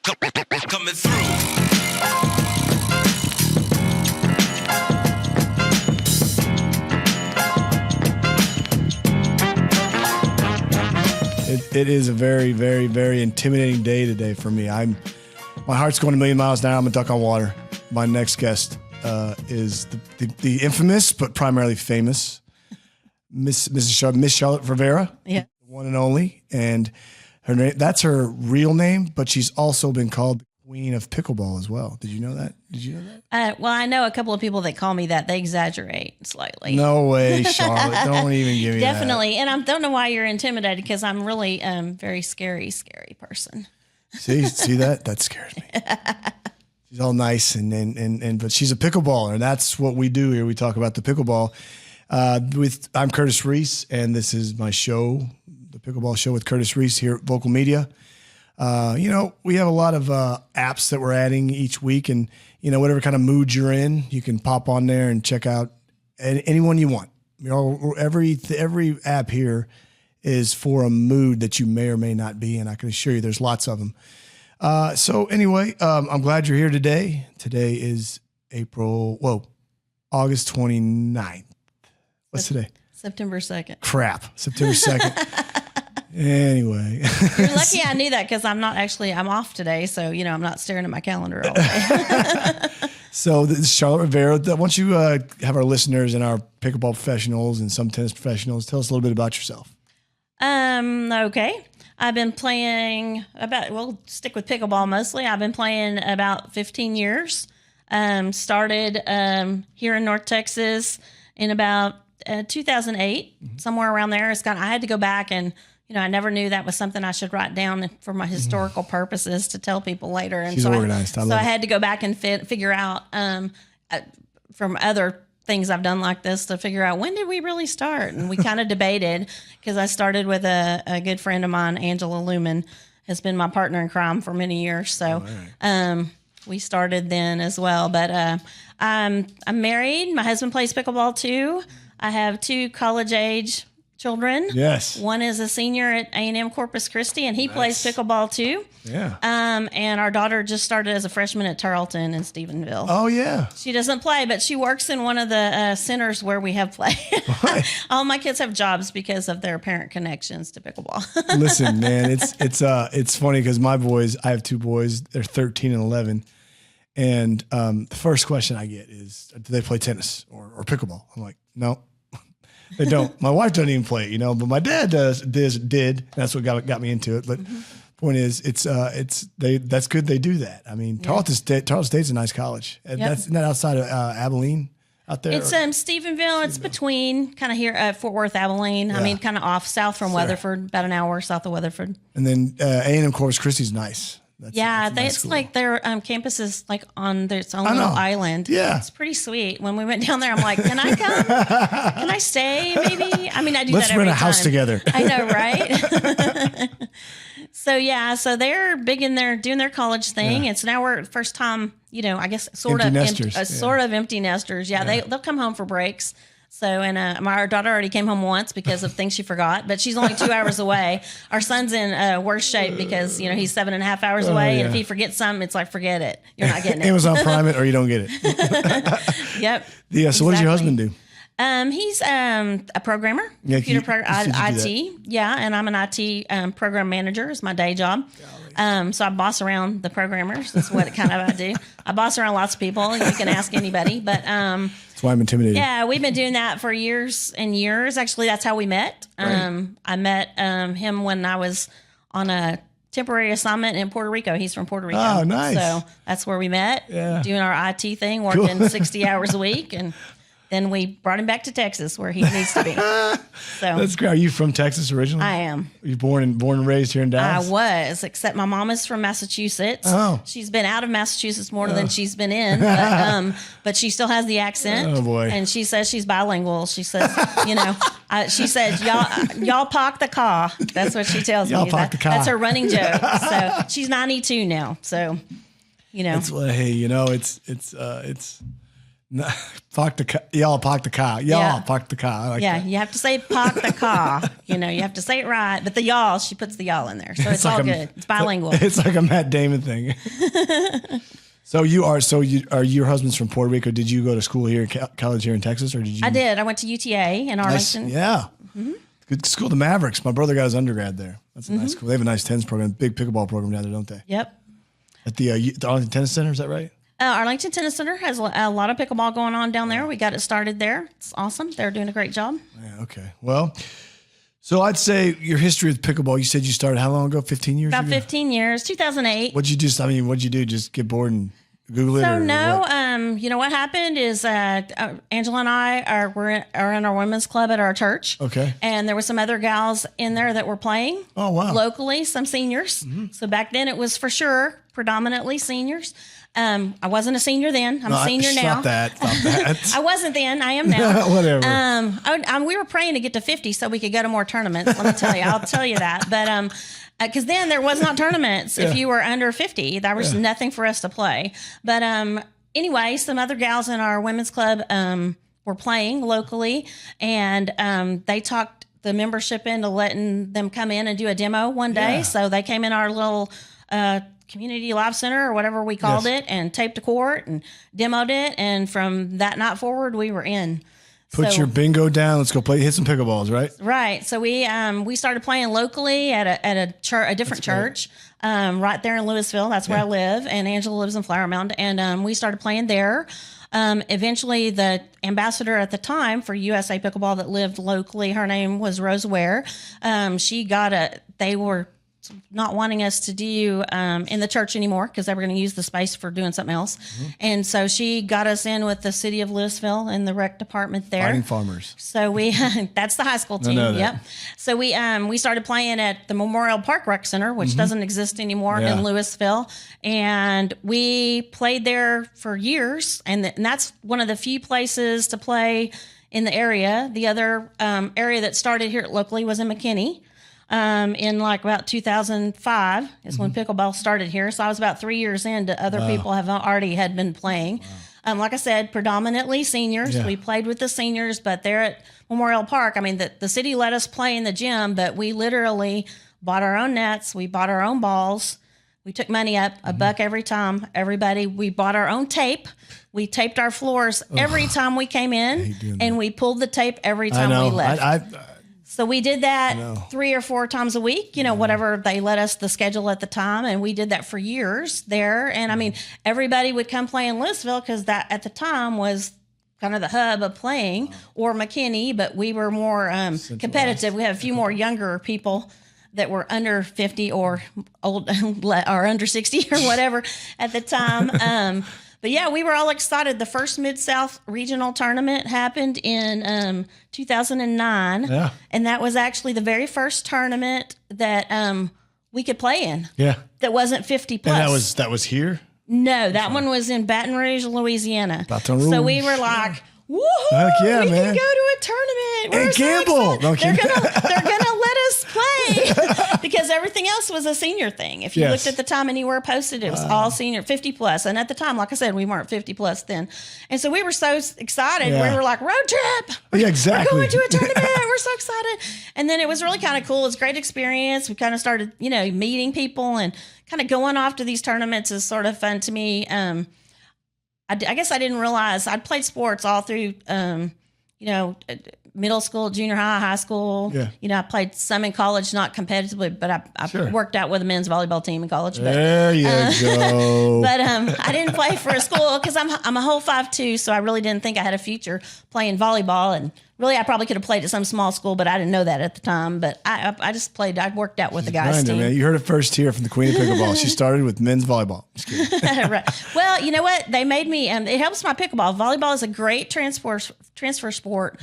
Coming through. It is a very, very, very intimidating day today for me. My heart's going a million miles an hour. I'm a duck on water. My next guest is the infamous, but primarily famous, Miss Charlotte.rivera, yeah, the one and only. And her name, that's her real name, but she's also been called the Queen of Pickleball as well. Did you know that? Well, I know a couple of people that call me that. They exaggerate slightly. No way, Charlotte. Don't even give me Definitely. And I don't know why you're intimidated, because I'm really very scary person. See that? That scares me. She's all nice but she's a pickleballer, and that's what we do here. We talk about the pickleball. I'm Curtis Reese, and this is my show, the Pickleball Show with Curtis Reese here at Vocal Media. We have a lot of apps that we're adding each week, and whatever kind of mood you're in, you can pop on there and check out anyone you want. Every app here is for a mood that you may or may not be in. I can assure you there's lots of them. So anyway, I'm glad you're here today. Today is August 29th. What's today? September 2nd. Crap. September 2nd. Anyway. You're lucky I knew that, because I'm off today. So, I'm not staring at my calendar all day. So this is Charlotte.rivera. Why don't you have our listeners and our pickleball professionals and some tennis professionals tell us a little bit about yourself. Okay. I've been playing we'll stick with pickleball mostly. I've been playing about 15 years. Started here in North Texas in about 2008, somewhere around there. I had to go back and, I never knew that was something I should write down for my historical purposes to tell people later. And She's organized. I had to go back and figure out from other things I've done like this to figure out, when did we really start? And we kind of debated, because I started with a good friend of mine, Angela Lumen, has been my partner in crime for many years. So we started then as well. But I'm married. My husband plays pickleball too. I have 2 college-age children. Yes. One is a senior at A&M Corpus Christi, and he plays pickleball too. Yeah. And our daughter just started as a freshman at Tarleton in Stephenville. Oh, yeah. She doesn't play, but she works in one of the centers where we have play. All my kids have jobs because of their parent connections to pickleball. Listen, man, it's funny because my boys, I have 2 boys, they're 13 and 11. And the first question I get is, do they play tennis or pickleball? I'm like, no. They don't. My wife doesn't even play, but my dad did. That's what got me into it. But point is, that's good. They do that. I mean, Tarleton State's a nice college. Yep. That's not outside of Abilene out there. It's Stephenville. It's between kind of here Fort Worth, Abilene. Yeah. I mean, kind of off south from Weatherford, about an hour south of Weatherford. And then A&M Corpus Christi is nice. It's like their campus is like on its own little island. Yeah. It's pretty sweet. When we went down there, I'm like, can I come? Can I stay maybe? I mean, I do Let's that every time. Let's rent a house together. I know, right? So they're big in there doing their college thing. Yeah. And so now we're first time, I guess sort of empty nesters. Yeah. They'll come home for breaks. So, and our daughter already came home once because of things she forgot, but she's only 2 hours away. Our son's in worse shape because, he's 7.5 hours away. And if he forgets something, it's like, forget it. You're not getting it. Amazon Prime it or you don't get it. Yep. Yeah. So what does your husband do? He's a programmer, computer IT. Yeah. And I'm an IT program manager is my day job. So I boss around the programmers. That's what I do. I boss around lots of people. You can ask anybody, but that's why I'm intimidated. Yeah, we've been doing that for years and years. Actually, that's how we met. Right. I met him when I was on a temporary assignment in Puerto Rico. He's from Puerto Rico. Oh, nice. So that's where we met. Yeah. Doing our IT thing, working 60 hours a week, and then we brought him back to Texas where he needs to be. So that's great. Are you from Texas originally? I am. Were you born and raised here in Dallas? I was, except my mom is from Massachusetts. Oh. She's been out of Massachusetts more than she's been in, but she still has the accent. Oh boy. And she says she's bilingual. She says, she says, y'all park the car. That's what she tells y'all me. Park the car. That's her running joke. So she's 92 now. So, It's, hey, it's No, park the car. Y'all park the car. Y'all park the car. I like that. You have to say park the car. You have to say it right. But the y'all, she puts the y'all in there. So it's all like good. It's bilingual. It's like a Matt Damon thing. So your husband's from Puerto Rico. Did you go to school here, college here in Texas, or did you? I did. I went to UTA in Arlington. Nice. Yeah. Mm-hmm. Good school, the Mavericks. My brother got his undergrad there. That's a nice school. They have a nice tennis program, big pickleball program down there, don't they? Yep. At the Arlington Tennis Center, is that right? Arlington Tennis Center has a lot of pickleball going on down there. We got it started there. It's awesome. They're doing a great job. Yeah, okay. Well, so I'd say your history with pickleball, you said you started how long ago? 15 years About ago? 15 years, 2008. What'd you do? Just get bored and Google it? So what? what happened is Angela and I are in our women's club at our church. Okay. And there were some other gals in there that were playing. Oh, wow. Locally, some seniors. Mm-hmm. So back then it was for sure predominantly seniors. I wasn't a senior then. I'm a senior now. Stop that. I wasn't then. I am now. Whatever. We were praying to get to 50 so we could go to more tournaments. Let me tell you. I'll tell you that. But because then there was not tournaments if you were under 50. There was nothing for us to play. But anyway, some other gals in our women's club were playing locally, and they talked the membership into letting them come in and do a demo one day. Yeah. So they came in our little community live center or whatever we called it, and taped a court and demoed it. And from that night forward, we were in. Put your bingo down. Let's go hit some pickleballs, right? Right. So we started playing locally at a different church right there in Louisville. That's where I live, and Angela lives in Flower Mound. And we started playing there. Eventually, the ambassador at the time for USA Pickleball that lived locally, her name was Rose Ware. They were not wanting us to do in the church anymore because they were going to use the space for doing something else. Mm-hmm. And so she got us in with the city of Louisville and the rec department there. Fighting Farmers. So that's the high school team. Yep. So we started playing at the Memorial Park Rec Center, which doesn't exist anymore in Louisville. And we played there for years. And that's one of the few places to play in the area. The other area that started here locally was in McKinney. In like about 2005 is when pickleball started here. So I was about 3 years into other people had been playing. Wow. Like I said, predominantly seniors. Yeah. We played with the seniors, but they're at Memorial Park. I mean, the city let us play in the gym, but we literally bought our own nets. We bought our own balls. We took money up, $1 every time. Everybody, we bought our own tape. We taped our floors every time we came in, and we pulled the tape every time we left. So we did that 3 or 4 times a week, whatever they let us the schedule at the time. And we did that for years there. And I mean, everybody would come play in Louisville because that at the time was kind of the hub of playing, or McKinney, but we were more competitive. We had a few more younger people that were under 50 or old or under 60 or whatever at the time. But yeah, we were all excited. The first Mid-South Regional Tournament happened in 2009. Yeah. And that was actually the very first tournament that we could play in. Yeah. That wasn't 50 plus. And that was here? No, that one was in Baton Rouge, Louisiana. Baton Rouge. So we were like, woohoo, heck yeah, we man. can go to a tournament. We're and gamble. So they're gonna let us play because everything else was a senior thing. If you looked at the time anywhere posted, it was all senior, 50 plus. And at the time, like I said, we weren't 50 plus then. And so we were so excited. Yeah. We were like, road trip. Yeah, exactly. We're going to a tournament. We're so excited. And then it was really kind of cool. It was a great experience. We kind of started, meeting people, and kind of going off to these tournaments is sort of fun to me. I guess I didn't realize I'd played sports all through, middle school, junior high school. Yeah. I played some in college, not competitively, but I worked out with a men's volleyball team in college. But, there you go. But I didn't play for a school because I'm a whole 5'2", so I really didn't think I had a future playing volleyball. And really, I probably could have played at some small school, but I didn't know that at the time. But I just played. I worked out with the guys' team. Man. You heard it first here from the Queen of Pickleball. She started with men's volleyball. Just kidding. Right. Well, you know what? They made me. It helps my pickleball. Volleyball is a great transfer sport,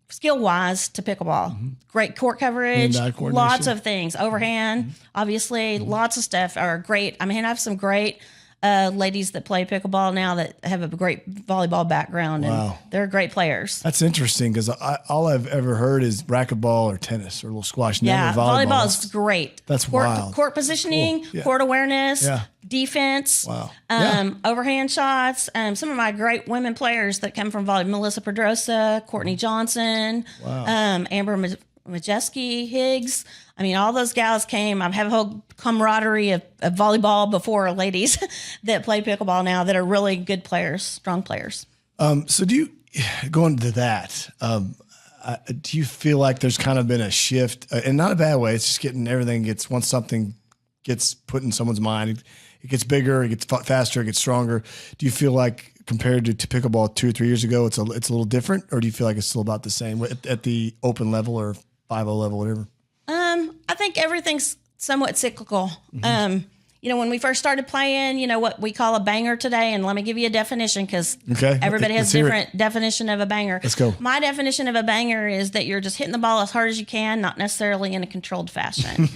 skill wise to pickleball. Mm-hmm. Great court coverage, lots of things. Overhand, obviously, lots of stuff are great. I mean, I have some great ladies that play pickleball now that have a great volleyball background, and Wow. they're great players. That's interesting because all I've ever heard is racquetball or tennis or a little squash. Yeah, Never volleyball. volleyball is great. That's court, wild. Court positioning, Cool. Yeah. court awareness, Yeah. defense, Wow. Yeah. overhand shots. Some of my great women players that come from volleyball: Melissa Pedrosa, Courtney Johnson, Amber Majeski, Higgs. I mean, all those gals came. I have a whole camaraderie of volleyball before ladies that play pickleball now that are really good players, strong players. So do you, going to that, do you feel like there's kind of been a shift, and not a bad way, it's just getting everything once something gets put in someone's mind, it gets bigger, it gets faster, it gets stronger. Do you feel like compared to pickleball 2 or 3 years ago, it's a little different, or do you feel like it's still about the same at the open level or 5-0 level, whatever? I think everything's somewhat cyclical. When we first started playing, what we call a banger today, and let me give you a definition because everybody has a different definition of a banger. Let's go. My definition of a banger is that you're just hitting the ball as hard as you can, not necessarily in a controlled fashion.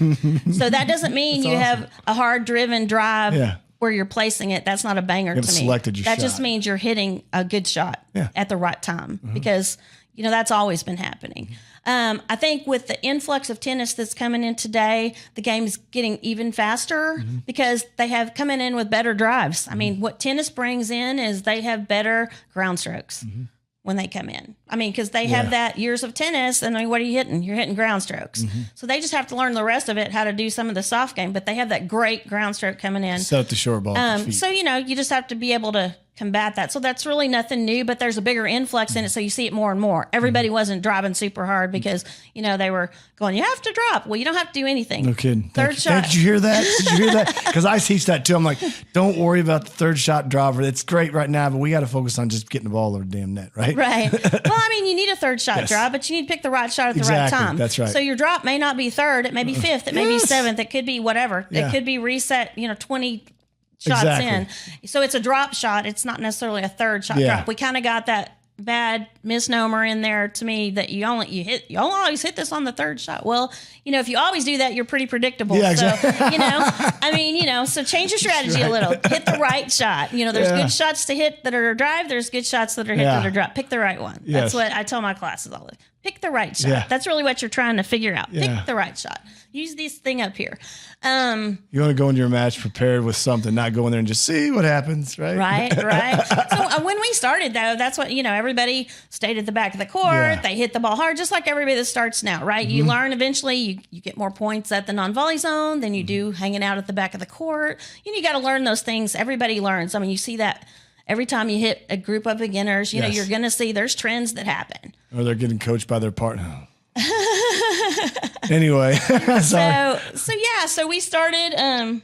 So that doesn't mean you have a hard driven drive where you're placing it. That's not a banger to me. Selected your that shot. just means you're hitting a good shot at the right time because that's always been happening. I think with the influx of tennis that's coming in today, the game is getting even faster because they have coming in with better drives. I mean, what tennis brings in is they have better ground strokes when they come in. I mean, because they have that years of tennis, and I mean, what are you hitting? You're hitting ground strokes. So they just have to learn the rest of it, how to do some of the soft game, but they have that great ground stroke coming in. Set up the short ball. So, you just have to be able to combat that. So that's really nothing new, but there's a bigger influx in it. So you see it more and more. Everybody wasn't driving super hard because, they were going, you have to drop. Well, you don't have to do anything. No kidding. Third shot. Did you hear that? Did you hear that? Because I teach that too. I'm like, don't worry about the third shot dropper. It's great right now, but we got to focus on just getting the ball over the damn net, right? Right. Well, I mean, you need a third shot drop, but you need to pick the right shot at the right time. That's right. So your drop may not be third. It may be fifth. It may be seventh. It could be whatever. Yeah. It could be reset, 20 shots in. So it's a drop shot. It's not necessarily a third shot drop. We kind of got that bad misnomer in there to me that you always hit this on the third shot. Well, if you always do that, you're pretty predictable. Yeah, exactly. So, so change your strategy a little. Hit the right shot. There's good shots to hit that are a drive. There's good shots that are hit that are drop. Pick the right one. That's what I tell my classes all the time. Pick the right shot. Yeah. That's really what you're trying to figure out. Pick the right shot. Use this thing up here. You want to go into your match prepared with something, not go in there and just see what happens, right? Right. So when we started, though, that's what, everybody stayed at the back of the court. Yeah. They hit the ball hard, just like everybody that starts now, right? You learn eventually, you get more points at the non-volley zone than you do hanging out at the back of the court. You got to learn those things. Everybody learns. I mean, you see that every time you hit a group of beginners, you're going to see there's trends that happen. Or they're getting coached by their partner. Anyway, sorry. So we started,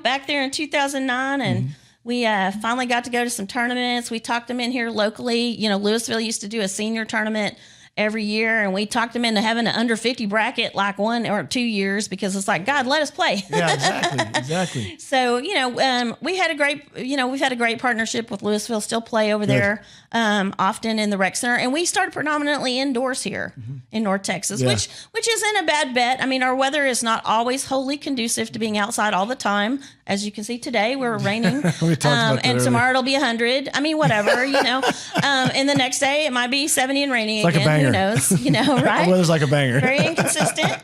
back there in 2009, and we finally got to go to some tournaments. We talked them in here locally. Louisville used to do a senior tournament every year, and we talked them into having an under 50 bracket like 1 or 2 years because it's like, God, let us play. Yeah, exactly. So, we had we've had a great partnership with Louisville, still play over there often in the rec center. And we started predominantly indoors here in North Texas, which isn't a bad bet. I mean, our weather is not always wholly conducive to being outside all the time. As you can see today, we're raining. And tomorrow it'll be 100. I mean, whatever, and the next day it might be 70 and raining it's again. Like a banger. Who knows, right? The weather's like a banger. Very inconsistent.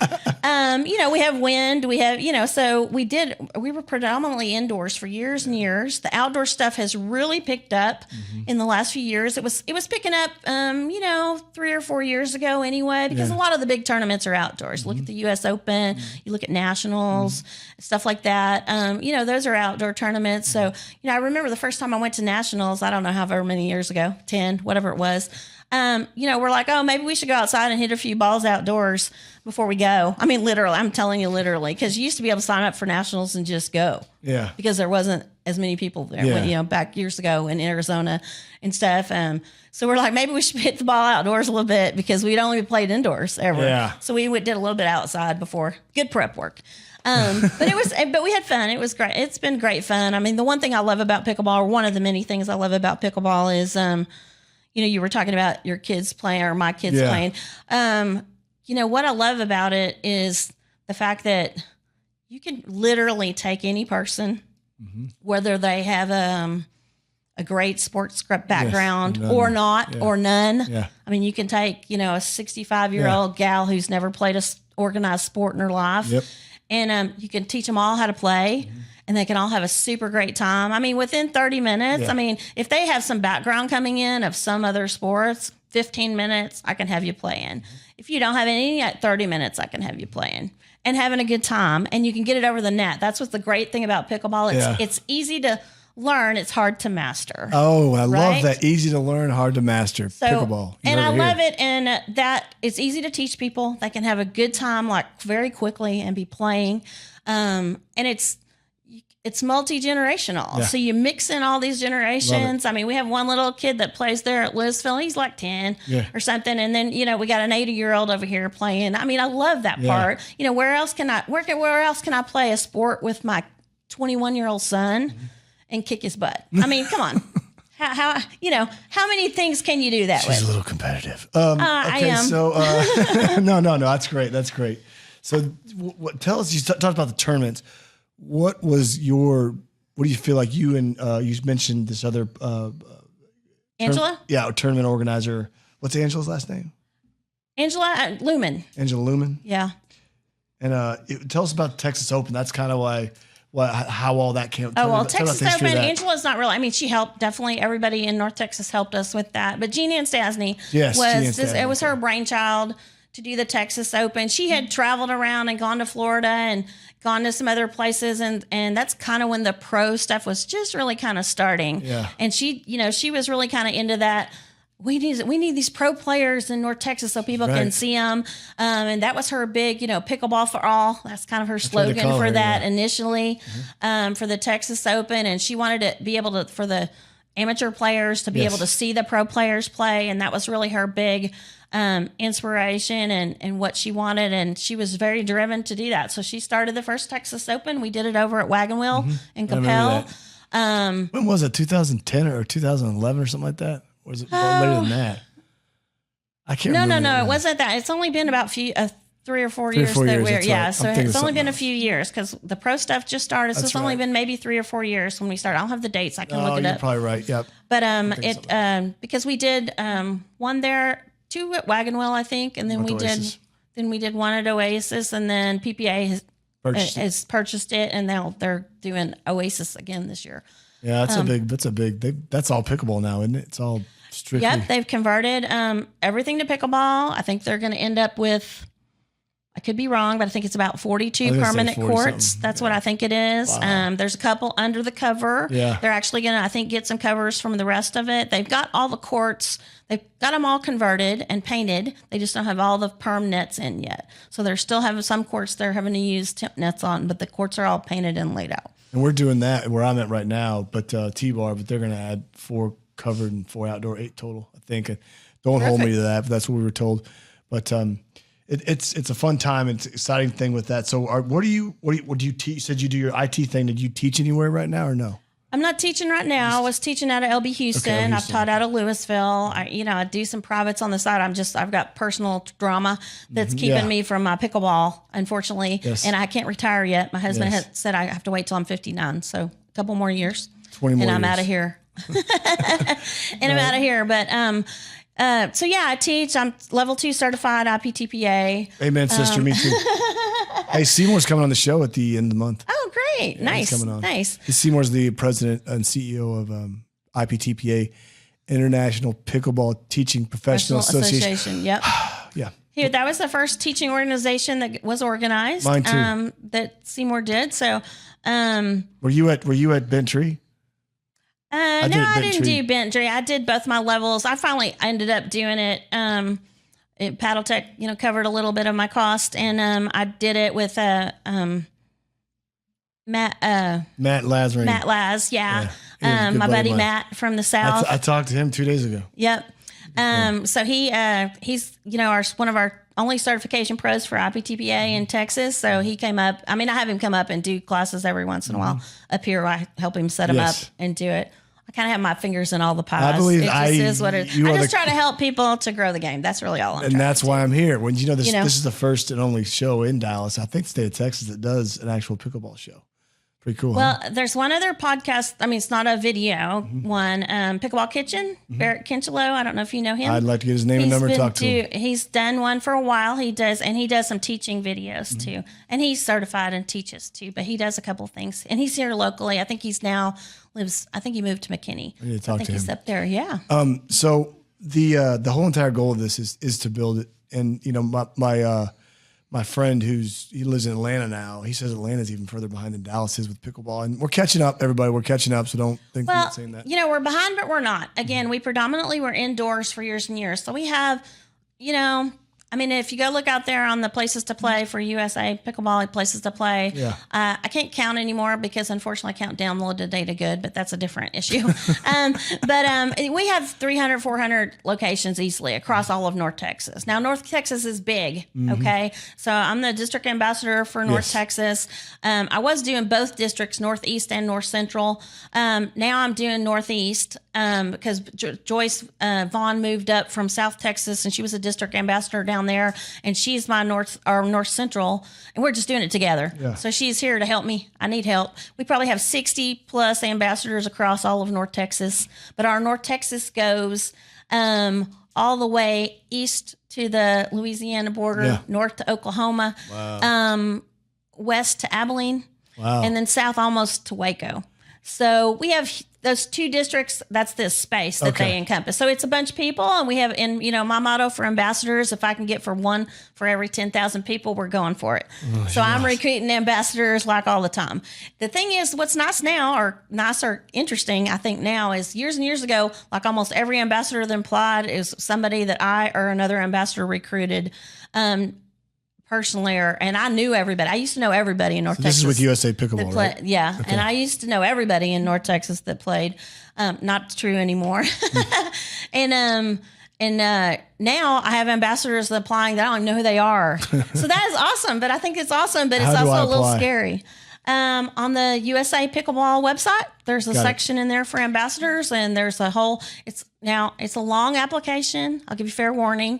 We have wind. We have, so we were predominantly indoors for years and years. The outdoor stuff has really picked up in the last few years. It was picking up, 3 or 4 years ago anyway, because a lot of the big tournaments are outdoors. Look at the U.S. Open. You look at nationals, stuff like that. Those are outdoor tournaments. So, I remember the first time I went to nationals, I don't know however many years ago, 10, whatever it was. We're like, oh, maybe we should go outside and hit a few balls outdoors before we go. I mean, literally, I'm telling you literally, because you used to be able to sign up for nationals and just go. Yeah. Because there wasn't as many people there, back years ago in Arizona and stuff. So we're like, maybe we should hit the ball outdoors a little bit because we'd only played indoors ever. Yeah. So we did a little bit outside before. Good prep work. But we had fun. It was great. It's been great fun. I mean, the one thing I love about pickleball, or one of the many things I love about pickleball is, you were talking about your kids playing or my kids playing. What I love about it is the fact that you can literally take any person whether they have a great sports background none. or not, or none. Yeah. I mean, you can take, a 65-year-old gal who's never played a organized sport in her life, Yep. and you can teach them all how to play, and they can all have a super great time. I mean, within 30 minutes, Yeah. I mean, if they have some background coming in of some other sports, 15 minutes, I can have you playing. If you don't have any at 30 minutes, I can have you playing and having a good time, and you can get it over the net. That's what's the great thing about pickleball. It's easy to learn, it's hard to master. Oh, I Right? love that. Easy to learn, hard to master. Pickleball. You And heard I here. love it. And that it's easy to teach people. They can have a good time, like very quickly, and be playing. And it's multi-generational. Yeah. So you mix in all these generations. I mean, we have one little kid that plays there at Louisville. He's like 10 or something. And then, we got an 80-year-old over here playing. I mean, I love that part. Where else can I play a sport with my 21-year-old son and kick his butt? I mean, come on. How many things can you do that She's with? a little competitive. I am. So, no, that's great. That's great. So tell us, you talked about the tournaments. What do you feel like you mentioned this other, Angela? tournament organizer. What's Angela's last name? Angela Lumen. Angela Lumen. Yeah. And tell us about the Texas Open. That's kind of how all that came. Oh, well, Texas Open, Angela's not really, I mean, she helped, definitely everybody in North Texas helped us with that. But Jean Ann Stasny it was her brainchild to do the Texas Open. She had traveled around and gone to Florida and gone to some other places. And that's kind of when the pro stuff was just really kind of starting. Yeah. And she was really kind of into that. We need these pro players in North Texas so people can see them. And that was her big, pickleball for all. That's kind of her slogan for that initially, for the Texas Open. And she wanted to be able to, for the amateur players to be able to see the pro players play. And that was really her big inspiration and what she wanted. And she was very driven to do that. So she started the first Texas Open. We did it over at Wagon Wheel in Capel. When was it? 2010 or 2011 or something like that? Or was it later than that? I can't remember. No. It wasn't that. It's only been about 3 or 4 years that we're, right. Yeah. I'm So thinking it's only been a else. few years because the pro stuff just started. So That's it's only right. been maybe 3 or 4 years when we started. I don't have the dates. I can look it You're up. probably right. Yep. But because we did one there, 2 at Wagon Wheel, I think, and then we did one at Oasis, and then PPA has purchased it, and now they're doing Oasis again this year. Yeah, that's that's all pickleball now, isn't it? It's all strictly. Yep, they've converted everything to pickleball. I think they're going to end up with, I could be wrong, but I think it's about 42 permanent 40 courts. something. That's what I think it is. Wow. There's a couple under the cover. Yeah. They're actually going to, I think, get some covers from the rest of it. They've got all the courts. They've got them all converted and painted. They just don't have all the perm nets in yet. So they're still having some courts they're having to use temp nets on, but the courts are all painted and laid out. And we're doing that where I'm at right now, but T-bar, but they're going to add 4 covered and 4 outdoor, 8 total, I think. Don't hold me to that, but that's what we were told. But it's a fun time. It's an exciting thing with that. So what do you teach? You said you do your IT thing. Did you teach anywhere right now or no? I'm not teaching right now. I was teaching out of LB Houston. I've taught out of Louisville. I do some privates on the side. I've got personal drama that's keeping me from my pickleball, unfortunately. Yes. And I can't retire yet. My husband has said I have to wait till I'm 59. So a couple more years. 20 more and I'm years. out of here. I'm out of here. But so yeah, I teach. I'm level 2 certified IPTPA. Amen, sister. Me too. Hey, Seymour's coming on the show at the end of the month. Oh, great. Nice. He's coming on. Nice. Seymour's the president and CEO of IPTPA, International Pickleball Teaching Professional Association. Yep. Yeah. Here, that was the first teaching organization that was organized. Mine too. That Seymour did. So, Were you at Bent Tree? I didn't do Bentry. I did both my levels. I finally ended up doing it. Paddle Tech, covered a little bit of my cost, and I did it with Matt Lazarine. Matt Laz, yeah. Yeah. My buddy Matt from the South. I talked to him 2 days ago. Yep. So he's one of our only certification pros for IPTPA in Texas. So he came up. I mean, I have him come up and do classes every once in a while up here. I help him set them up and do it. I kind of have my fingers in all the pies. I believe it just is what it is. I just try to help people to grow the game. That's really all I'm trying And that's to do. why I'm here. When this is the first and only show in Dallas, I think the state of Texas, that does an actual pickleball show Pretty cool. Well, there's one other podcast. I mean, it's not a video one. Pickleball Kitchen, Barrett Kinchelow. I don't know if you know him. I'd like to get his name and number and talk to him. He's done one for a while. He does some teaching videos too. And he's certified and teaches too, but he does a couple things. And he's here locally. I think he moved to McKinney. I need to talk to him. He's up there. Yeah. So the whole entire goal of this is to build it. And, you know, my friend he lives in Atlanta now, he says Atlanta's even further behind than Dallas is with pickleball. And we're catching up, everybody. We're catching up, so don't think we're not saying that. You know, we're behind, but we're not. Again, we predominantly were indoors for years and years. So we have, you know, I mean, if you go look out there on the places to play for USA Pickleball, places to play, I can't count anymore because unfortunately I count downloaded data good, but that's a different issue. But we have 300, 400 locations easily across all of North Texas. Now, North Texas is big, okay? So I'm the district ambassador for North Texas. I was doing both districts, Northeast and North Central. Now I'm doing Northeast because Joyce Vaughn moved up from South Texas and she was a district ambassador down there, and she's my North Central, and we're just doing it together. So she's here to help me. I need help. We probably have 60 plus ambassadors across all of North Texas, but our North Texas goes all the way east to the Louisiana border, north to Oklahoma, west to Abilene, and then south almost to Waco. So we have those two districts. That's this space that they encompass. So it's a bunch of people, and we have, and you know, my motto for ambassadors: if I can get one for every 10,000 people, we're going for it. So I'm recruiting ambassadors like all the time. The thing is, what's nice now, or nice or interesting, I think now, is years and years ago, like almost every ambassador that applied is somebody that I or another ambassador recruited. Personally, and I knew everybody. I used to know everybody in North Texas. This is with USA Pickleball, right? Yeah, okay. And I used to know everybody in North Texas that played. Not true anymore. And now I have ambassadors applying that I don't even know who they are. So that is awesome. But I think it's awesome, but it's also a little scary. On the USA Pickleball website, there's a section in there for ambassadors, and there's a whole. It's a long application. I'll give you fair warning.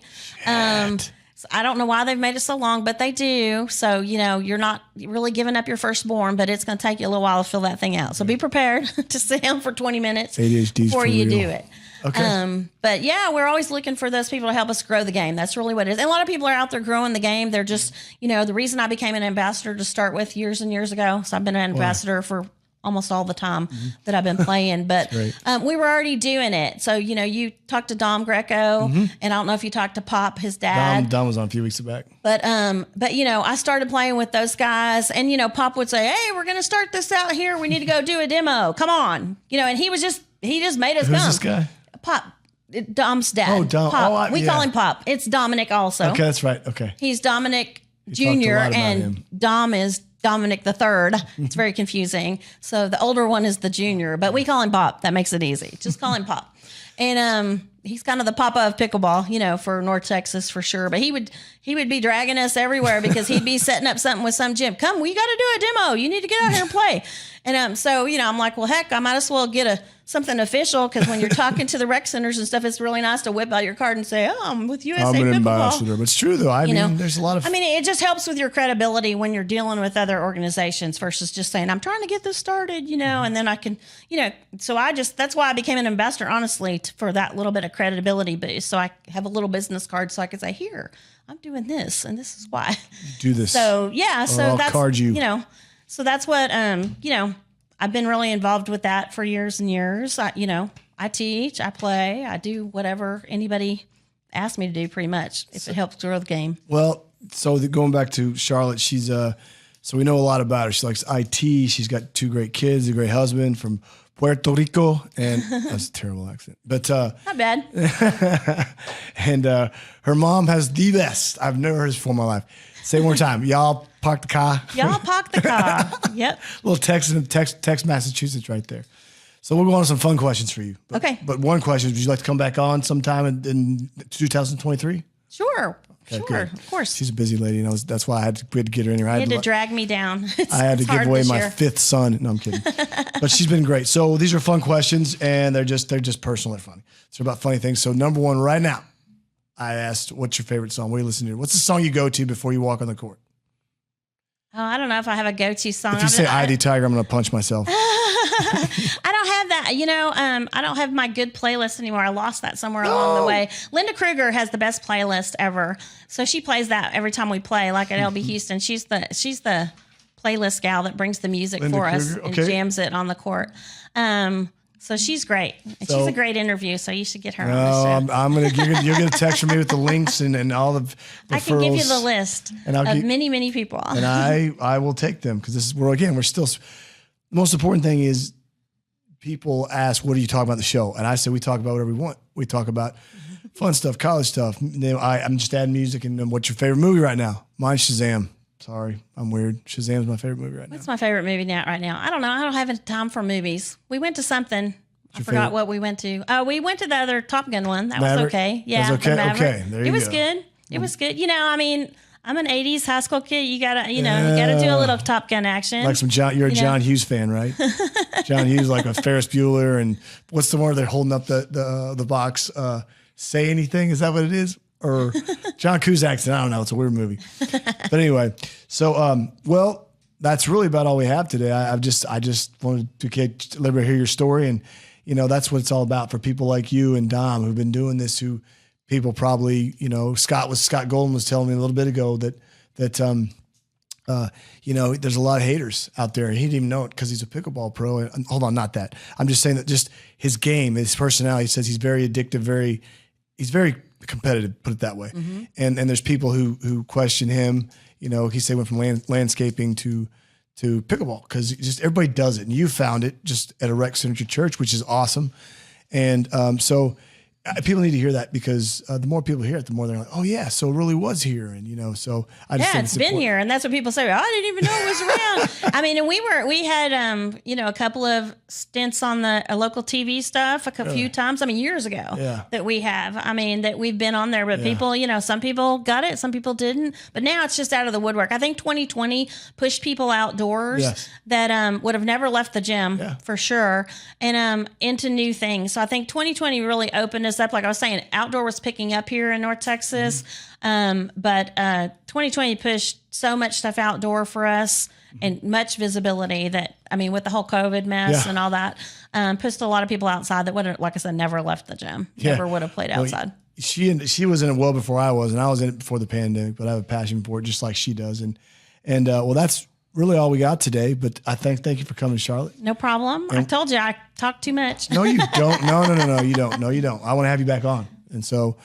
So I don't know why they've made it so long, but they do. So, you know, you're not really giving up your firstborn, but it's going to take you a little while to fill that thing out. So be prepared to sit down for 20 minutes before you do it. Okay. But yeah, we're always looking for those people to help us grow the game. That's really what it is. And a lot of people are out there growing the game. They're just, you know, the reason I became an ambassador to start with years and years ago. So I've been an ambassador for almost all the time that I've been playing, but we were already doing it. So, you know, you talked to Dom Greco, and I don't know if you talked to Pop, his dad. Dom was on a few weeks back. But you know, I started playing with those guys, and you know, Pop would say, "Hey, we're gonna start this out here. We need to go do a demo. Come on." You know, and he just made us come. Who's this guy? Pop. Dom's dad. Oh, Dom. Pop. We call him Pop. It's Dominic also. Okay, that's right. Okay. He's Dominic Jr. and Dom is Dominic the third. It's very confusing. So the older one is the junior, but we call him Pop. That makes it easy. Just call him Pop. And he's kind of the papa of pickleball, you know, for North Texas for sure. But he would be dragging us everywhere because he'd be setting up something with some gym. Come, we got to do a demo. You need to get out here and play. And so, you know, I'm like, well, heck, I might as well get something official, because when you're talking to the rec centers and stuff, it's really nice to whip out your card and say, "Oh, I'm with USA Pickleball." I'm an ambassador. But it's true, though. I mean, there's a lot of... I mean, it just helps with your credibility when you're dealing with other organizations versus just saying, "I'm trying to get this started," you know, and then I can, you know, so that's why I became an ambassador, honestly, for that little bit of credibility boost. So I have a little business card so I can say, "Here, I'm doing this, and this is why." Do this. So, yeah. So I'll that's, card you. You know, so that's what, you know, I've been really involved with that for years and years. I teach, I play, I do whatever anybody asks me to do, pretty much, if it helps grow the game. Well, so going back to Charlotte, she's so we know a lot about her. She likes IT. She's got 2 great kids, a great husband from Puerto Rico, and that's a terrible accent, but not bad. And her mom has the best. I've never heard this before in my life. Say it one more time. Y'all park the car. Y'all park the car. Yep. Little text Massachusetts right there. So we'll go on to some fun questions for you. Okay. But one question, would you like to come back on sometime in 2023? Sure. Okay, sure. good. Of course. She's a busy lady, and that's why we had to get her in here. You had to drag me down. I had to give away my 5th son. No, I'm kidding. But she's been great. So these are fun questions, and they're just personal and funny. It's about funny things. So number one right now, I asked, what's your favorite song? What are you listening to? What's the song you go to before you walk on the court? Oh, I don't know if I have a go-to song. If you say ID Tiger, I'm going to punch myself. I don't have that. I don't have my good playlist anymore. I lost that somewhere along the way. Linda Kruger has the best playlist ever. So she plays that every time we play, like at LB Houston. She's the playlist gal that brings the music Linda for us Kruger, and okay. jams it on the court. So she's great. And she's a great interview, so you should get her on the show. I'm gonna you'll get a text from me with the links and all the I can give you the list of many people. And I will take them because we're still. The most important thing is people ask, what do you talk about in the show? And I say, we talk about whatever we want. We talk about fun stuff, college stuff. I'm just adding music. And then what's your favorite movie right now? Mine's Shazam. Sorry, I'm weird. Shazam's my favorite movie right now. What's my favorite movie right now? I don't know. I don't have any time for movies. We went to something. I forgot what we went to. We went to the other Top Gun one. That was okay. Yeah, that was okay. The Maverick. Okay, there you go. It was good. It was good. I'm an '80s high school kid. You gotta do a little Top Gun action. Like some John. You're a John Hughes fan, right? John Hughes, like a Ferris Bueller, and what's the one where they're holding up the box? Say Anything? Is that what it is? Or John Cusack's? I don't know. It's a weird movie. But anyway, so well, that's really about all we have today. I just wanted to let everybody hear your story, and that's what it's all about for people like you and Dom who've been doing this. Who people probably Scott Golden was telling me a little bit ago that there's a lot of haters out there, and he didn't even know it because he's a pickleball pro. And hold on, not that. I'm just saying that just his game, his personality. He says he's very addictive, he's very competitive, put it that way. Mm-hmm. And there's people who question him. He said went from landscaping to pickleball because just everybody does it. And you found it just at a rec center at your church, which is awesome. And so people need to hear that because the more people hear it, the more they're like, oh yeah, so it really was here. And so I just think it's been here. And that's what people say. I didn't even know it was around. I mean, and we had, a couple of stints on the local TV stuff few times. I mean, years ago that we have, that we've been on there, but people, some people got it, some people didn't, but now it's just out of the woodwork. I think 2020 pushed people outdoors that would have never left the gym for sure. And into new things. So I think 2020 really opened us up. Like I was saying, outdoor was picking up here in North Texas. But 2020 pushed so much stuff outdoor for us and much visibility that, with the whole COVID mess and all that, pushed a lot of people outside that would have, like I said, never left the gym, never would have played outside. She was in it well before I was, and I was in it before the pandemic, but I have a passion for it just like she does. And that's really all we got today, but I thank you for coming, Charlotte. No problem. I told you I talk too much. No, you don't. No, you don't. No, you don't. I want to have you back on. And so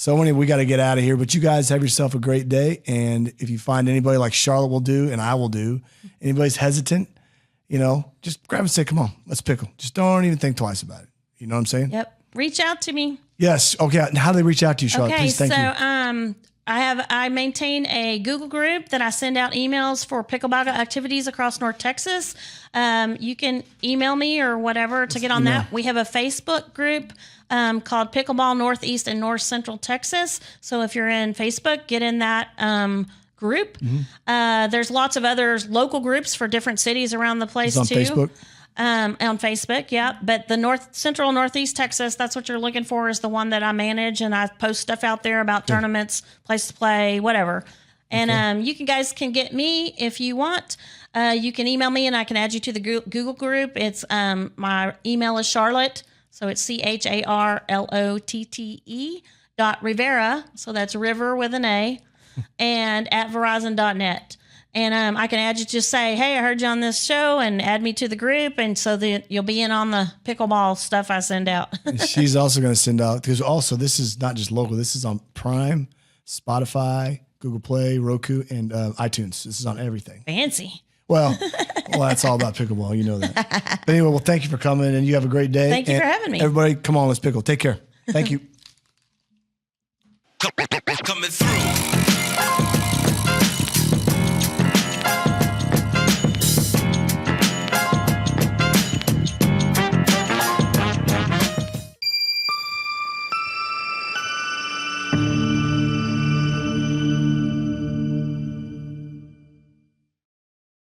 anyway, we got to get out of here, but you guys have yourself a great day. And if you find anybody like Charlotte will do, and I will do, anybody's hesitant, just grab and say, come on, let's pickle. Just don't even think twice about it. You know what I'm saying? Yep. Reach out to me. Yes. Okay. How do they reach out to you, Charlotte? Okay, please, thank you. I maintain a Google group that I send out emails for pickleball activities across North Texas. You can email me or whatever to get on that. We have a Facebook group called Pickleball Northeast and North Central Texas. So if you're in Facebook, get in that group. Mm-hmm. There's lots of other local groups for different cities around the place it's on too. Facebook. On Facebook, yeah. But the North Central, Northeast Texas, that's what you're looking for, is the one that I manage, and I post stuff out there about tournaments, place to play, whatever. And you guys can get me if you want. You can email me, and I can add you to the Google group. It's my email is Charlotte, so it's CHARLOTTE.Rivera, so that's River with an A, and at Verizon.net. And I can add you, just say, hey, I heard you on this show, and add me to the group. And so that you'll be in on the pickleball stuff I send out. She's also going to send out, because also this is not just local. This is on Prime, Spotify, Google Play, Roku, and iTunes. This is on everything. Fancy. Well, that's all about pickleball. You know that. But anyway, thank you for coming, and you have a great day. Thank you for having me. Everybody, come on, let's pickle. Take care. Thank you.